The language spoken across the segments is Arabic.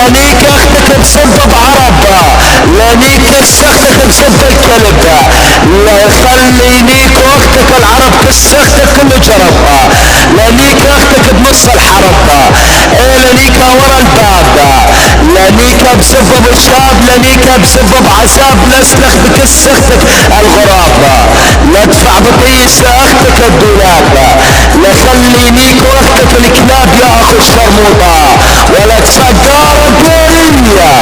لانيك اختك تصب بعربها، لانيك اختك تصب الكلب، لا خلينيك واختك العرب كس اختك كل جربها، لانيك اختك بنص الحرب، ايه لانيك ورا الباب، لانيك بسب بالشاب، لانيك بسب بعذاب، لاسلخ بكس اختك الغرابة، لا ادفع بقيس اختك الدولاب، لا خلينيك واختك الكلاب يا اخو الشرموطة، ولا تسقار الدنيا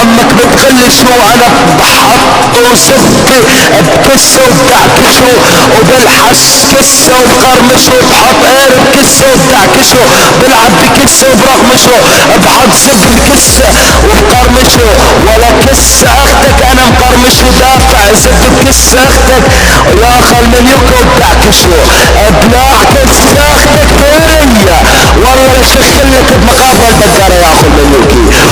امك بتغلشو انا بحط وصبي بكسه وبدعكشه وبالحش كسه وبقرمشه بحط قارب كسه وبدعكشه بلعب بكسه وبرغمشه بحط زب بكسه وبقرمشه، ولا كس اختك انا مقرمش ودافع زب بكس اختك يا اخ المليوكه وبدعكشه ابلاع كس اختك دوريه والله شخلك بمقابل البقره يا اخو المليوكي